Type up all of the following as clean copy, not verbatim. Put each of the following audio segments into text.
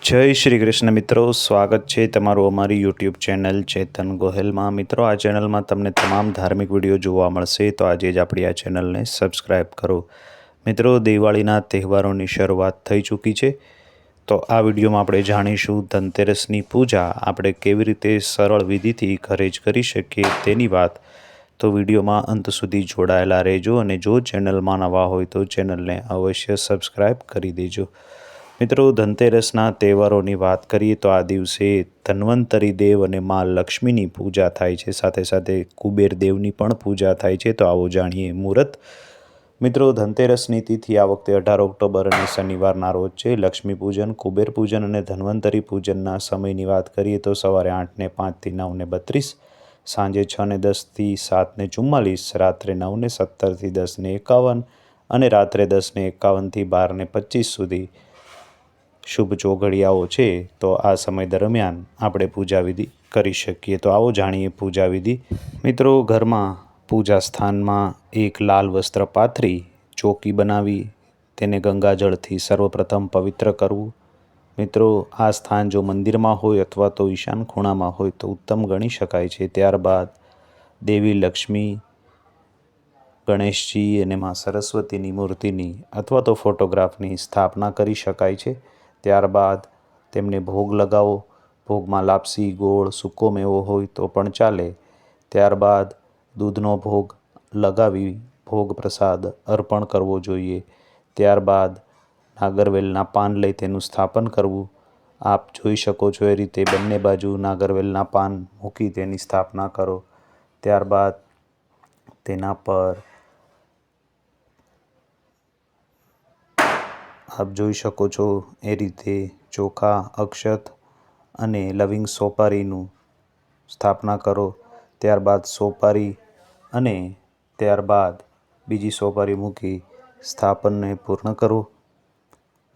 જય શ્રી કૃષ્ણ મિત્રો, સ્વાગત છે તમારું અમારી યુટ્યુબ ચેનલ ચેતન ગોહેલમાં। મિત્રો, આ ચેનલમાં તમને તમામ ધાર્મિક વિડીયો જોવા મળશે, તો આજે જ આપણી આ ચેનલને સબસ્ક્રાઈબ કરો। મિત્રો, દિવાળીના તહેવારોની શરૂઆત થઈ ચૂકી છે, તો આ વિડીયોમાં આપણે જાણીશું ધનતેરસની પૂજા આપણે કેવી રીતે સરળ વિધિથી ઘરે જ કરી શકીએ તેની વાત। તો વિડીયોમાં અંત સુધી જોડાયેલા રહેજો અને જો ચેનલમાં નવા હોય તો ચેનલને અવશ્ય સબસ્ક્રાઈબ કરી દેજો। મિત્રો, ધનતેરસના તહેવારોની વાત કરીએ તો આ દિવસે ધન્વંતરી દેવ અને મા લક્ષ્મીની પૂજા થાય છે, સાથે સાથે કુબેર દેવની પણ પૂજા થાય છે। તો આવો જાણીએ મુહૂર્ત। મિત્રો, ધનતેરસની તિથિ આ વખતે 18 ઓક્ટોબર અને શનિવારના રોજ છે। લક્ષ્મી પૂજન, કુબેર પૂજન અને ધન્વંતરી પૂજનના સમયની વાત કરીએ તો સવારે 8:05 થી 9:32, સાંજે 6:10 થી 7:44, રાત્રે 9:17 થી 10:51 અને રાત્રે 10:51 થી 12:25 સુધી શુભ ચોઘડિયાઓ છે। તો આ સમય દરમિયાન આપણે પૂજા વિધિ કરી શકીએ। તો આવો જાણીએ પૂજા વિધિ। મિત્રો, ઘરમાં પૂજા સ્થાનમાં એક લાલ વસ્ત્ર પાથરી ચોકી બનાવી તેને ગંગાજળથી સર્વપ્રથમ પવિત્ર કરવું। મિત્રો, આ સ્થાન જો મંદિરમાં હોય અથવા તો ઈશાન ખૂણામાં હોય તો ઉત્તમ ગણી શકાય છે। ત્યારબાદ દેવી લક્ષ્મી, ગણેશજી અને મા સરસ્વતીની મૂર્તિની અથવા તો ફોટોગ્રાફની સ્થાપના કરી શકાય છે। ત્યારબાદ તેમને ભોગ લગાવો। ભોગમાં લાપસી, ગોળ, સૂકો મેવો હોય તો પણ ચાલે। ત્યારબાદ દૂધનો ભોગ લગાવી ભોગ પ્રસાદ અર્પણ કરવો જોઈએ। ત્યારબાદ નાગરવેલના પાન લઈ તેનું સ્થાપન કરવું। આપ જોઈ શકો છો એ રીતે બંને બાજુ નાગરવેલના પાન મૂકી તેની સ્થાપના કરો। ત્યારબાદ તેના પર આપ જોઈ શકો છો એ રીતે ચોખા, અક્ષત અને લવિંગ સોપારીનું સ્થાપના કરો। ત્યારબાદ સોપારી અને ત્યારબાદ બીજી સોપારી મૂકી સ્થાપનને પૂર્ણ કરો।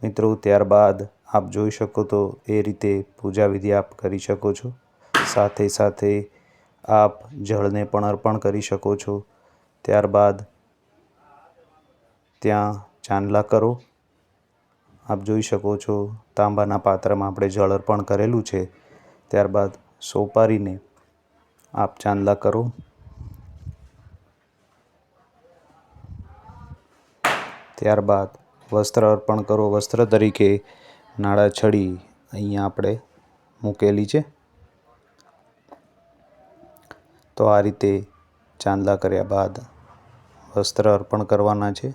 મિત્રો, ત્યારબાદ આપ જોઈ શકો તો એ રીતે પૂજા વિધિ આપ કરી શકો છો। સાથે સાથે આપ જળને પણ અર્પણ કરી શકો છો। ત્યારબાદ ત્યાં ચાંદલા કરો। આપ જોઈ શકો છો તાંબાના પાત્રમાં આપણે જળ અર્પણ કરેલું છે। ત્યારબાદ સોપારીને આપ ચાંદલા કરો। ત્યારબાદ વસ્ત્ર અર્પણ કરો। વસ્ત્ર તરીકે નાળા છડી અહીંયા આપણે મૂકેલી છે। તો આ રીતે ચાંદલા કર્યા બાદ વસ્ત્ર અર્પણ કરવાના છે।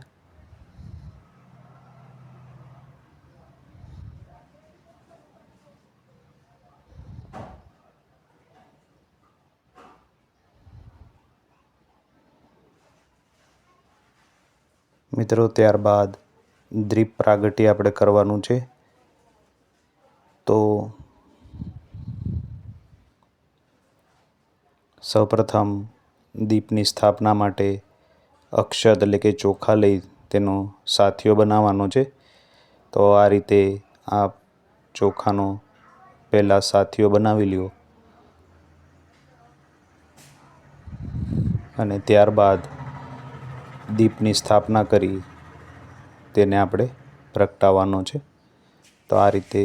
મિત્રો, ત્યારબાદ દીપ પ્રાગટ્ય આપણે કરવાનું છે। તો સૌપ્રથમ દીપની સ્થાપના માટે અક્ષત એટલે કે ચોખા લઈ તેનો સાથીઓ બનાવવાનો છે। તો આ રીતે આપ ચોખાનો પહેલાં સાથીઓ બનાવી લ્યો અને ત્યારબાદ દીપની સ્થાપના કરી તેને આપણે પ્રગટાવવાનો છે। તો આ રીતે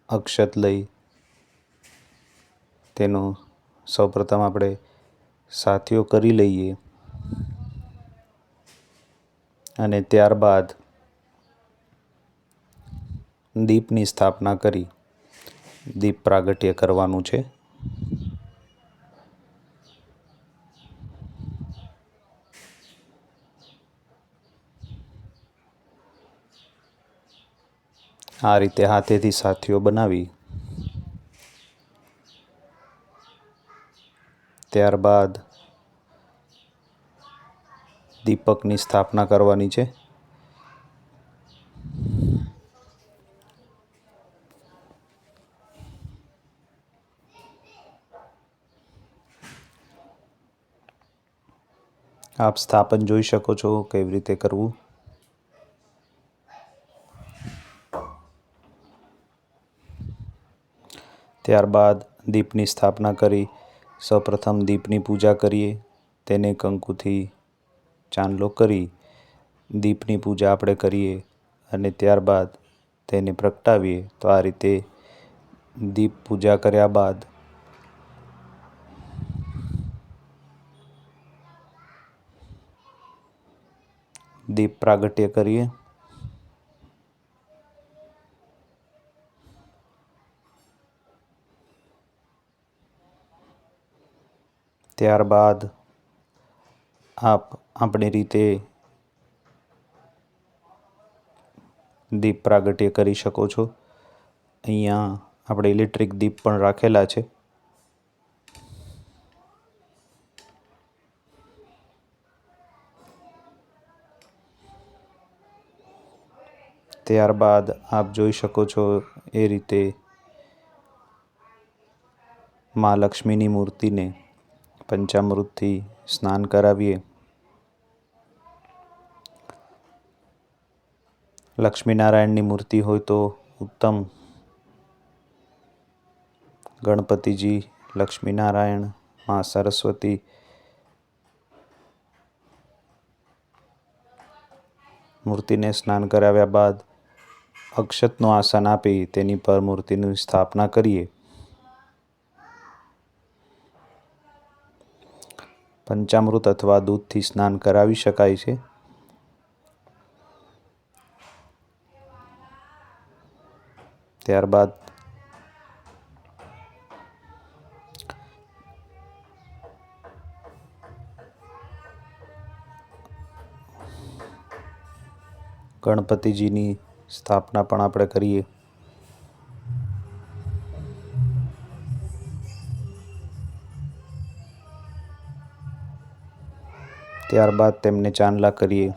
અક્ષત લઈ તેનો સૌપ્રથમ આપણે સાથીઓ કરી લઈએ અને ત્યારબાદ દીપની સ્થાપના કરી દીપ પ્રાગટ્ય કરવાનું છે। આ રીતે હાથેથી સાથીઓ બનાવી ત્યારબાદ દીપકની સ્થાપના કરવાની છે। આપ સ્થાપન જોઈ શકો છો કેવી રીતે કરવું। ત્યારબાદ દીપની સ્થાપના કરી સૌપ્રથમ દીપની પૂજા કરીએ। તેને કંકુથી ચાંદલો કરી દીપની પૂજા આપણે કરીએ અને ત્યારબાદ તેને પ્રગટાવીએ. તો આ રીતે દીપ પૂજા કર્યા બાદ દીપ પ્રાગટ્ય કરીએ. ત્યારબાદ આપ આપણી રીતે દીપ પ્રાગટ્ય કરી શકો છો. અહીંયા આપણે ઇલેક્ટ્રિક દીપ પણ રાખેલા છે. ત્યારબાદ આપ જોઈ શકો છો એ રીતે મા લક્ષ્મીની મૂર્તિને પંચામૃતથી સ્નાન કરાવીએ. લક્ષ્મીનારાયણની મૂર્તિ હોય તો ઉત્તમ. ગણપતિજી, લક્ષ્મીનારાયણ, મા સરસ્વતી, મૂર્તિને સ્નાન કરાવ્યા બાદ અક્ષતનું આસન આપી તેની પર મૂર્તિની સ્થાપના કરીએ. પંચામૃત અથવા દૂધથી સ્નાન કરાવી શકાય છે. ત્યારબાદ ગણપતિજીની સ્થાપના પણ આપણે કરીએ. ત્યારબાદ તેમને ચાંદલા કરીએ.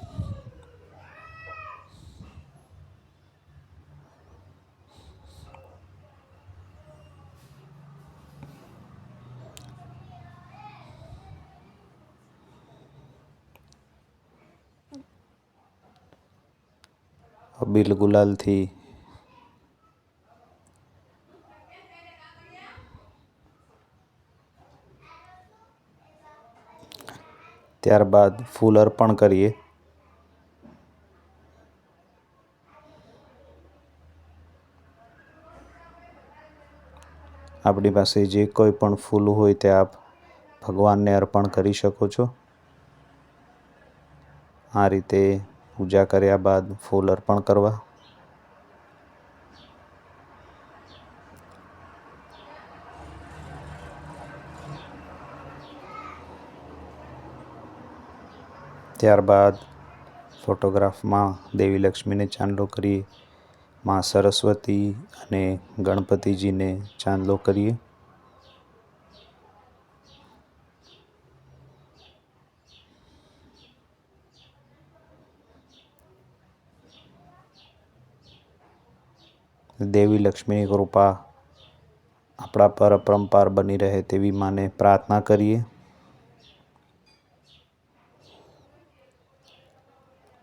અબીલ ગુલાલથી ત્યારબાદ ફૂલ અર્પણ કરીએ. આપણી પાસે જે કોઈ પણ ફૂલ હોય તે આપ ભગવાનને અર્પણ કરી શકો છો. આ રીતે પૂજા કર્યા બાદ ફૂલ અર્પણ કરવા. ત્યારબાદ ફોટોગ્રાફમાં દેવી લક્ષ્મીને ચાંદલો કરીએ. મા સરસ્વતી અને ગણપતિજીને ચાંદલો કરીએ. દેવી લક્ષ્મીની કૃપા આપણા પર અપરંપાર બની રહે તેવી માને પ્રાર્થના કરીએ.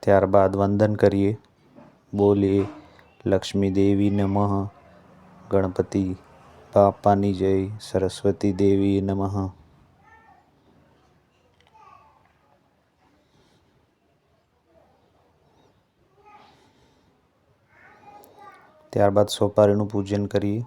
ત્યારબાદ વંદન કરીએ. બોલીએ લક્ષ્મી દેવી નમઃ, ગણપતિ બાપાની જય, સરસ્વતી દેવી નમઃ. ત્યારબાદ સોપારીનું પૂજન કરીએ.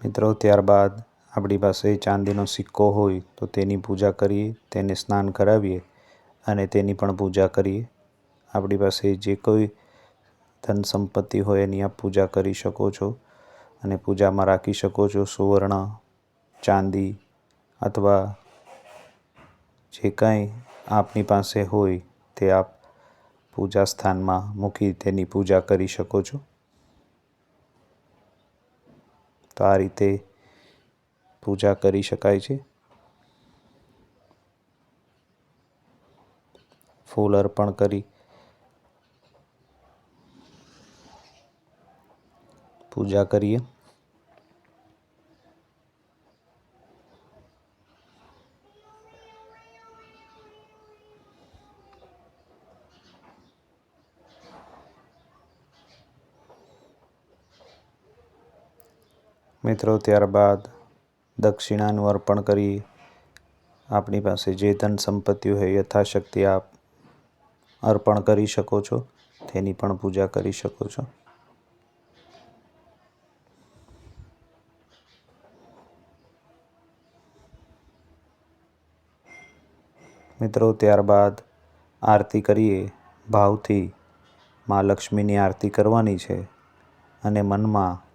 મિત્રો, ત્યારબાદ આપણી પાસે ચાંદીનો સિક્કો હોય તો તેની પૂજા કરીએ, તેને સ્નાન કરાવીએ અને તેની પણ પૂજા કરીએ. આપણી પાસે જે કોઈ ધન સંપત્તિ હોય એની આપ પૂજા કરી શકો છો અને પૂજામાં રાખી શકો છો. સુવર્ણ, ચાંદી અથવા જે કાંઈ આપની પાસે હોય તે આપ પૂજા સ્થાનમાં મૂકી તેની પૂજા કરી શકો છો. તો આ રીતે પૂજા કરી શકાય છે. ફૂલ અર્પણ કરી પૂજા કરીએ. મિત્રો ત્યારબાદ દક્ષિણાનું અર્પણ કરી આપણી પાસે જે ધન સંપત્તિ હોય યથાશક્તિ આપ અર્પણ કરી શકો છો, તેની પણ પૂજા કરી શકો છો. મિત્રો ત્યારબાદ આરતી કરીએ. ભાવથી મા લક્ષ્મીની આરતી કરવાની છે અને મનમાં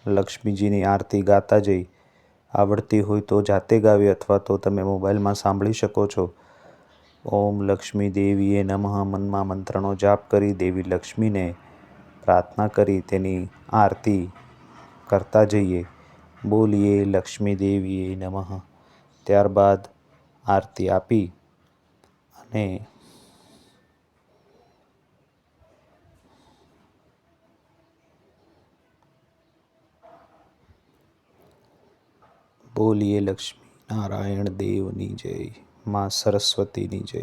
લક્ષ્મીજીની આરતી ગાતા જઈ, આવડતી હોય તો જાતે ગાવી અથવા તો તમે મોબાઈલમાં સાંભળી શકો છો. ઓમ લક્ષ્મી દેવીએ નમઃ મનમાં મંત્રનો જાપ કરી દેવી લક્ષ્મીને પ્રાર્થના કરી તેની આરતી કરતા જઈએ. બોલીએ લક્ષ્મી દેવીએ નમઃ. ત્યારબાદ આરતી આપી અને બોલીએ લક્ષ્મી નારાયણ દેવની જય, મા સરસ્વતીની જય,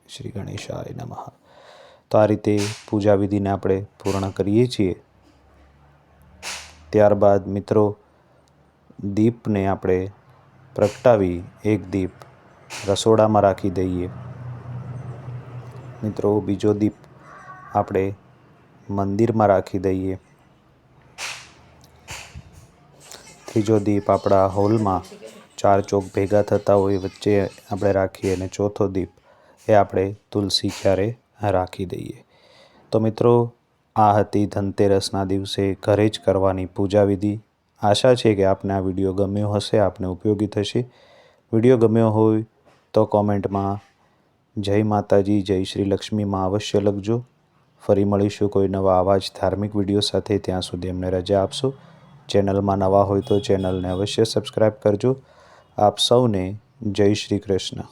શ્રી ગણેશાય નમઃ. તો આ રીતે પૂજા વિધિને આપણે પૂર્ણ કરીએ છીએ. ત્યારબાદ મિત્રો દીપને આપણે પ્રગટાવી એક દીપ રસોડામાં રાખી દઈએ. મિત્રો બીજો દીપ આપણે મંદિરમાં રાખી દઈએ. ત્રીજો દીપ આપણા હોલમાં 4 ચોક ભેગા થતા હોય વચ્ચે આપણે રાખીએ અને ચોથો દીપ એ આપણે તુલસી ક્યારે રાખી દઈએ. તો મિત્રો આ હતી ધનતેરસના દિવસે ઘરે જ કરવાની પૂજા વિધિ. આશા છે કે આપને આ વિડીયો ગમ્યો હશે, આપને ઉપયોગી થશે. વિડીયો ગમ્યો હોય તો કોમેન્ટમાં જય માતાજી, જય શ્રી લક્ષ્મીમાં અવશ્ય લખજો. ફરી મળીશું કોઈ નવા આવા જ ધાર્મિક વિડીયો સાથે. ત્યાં સુધી અમને રજા આપશો. ચેનલમાં નવા હોય તો ચેનલને અવશ્ય સબસ્ક્રાઈબ કરજો. આપ સૌને જય શ્રી કૃષ્ણ.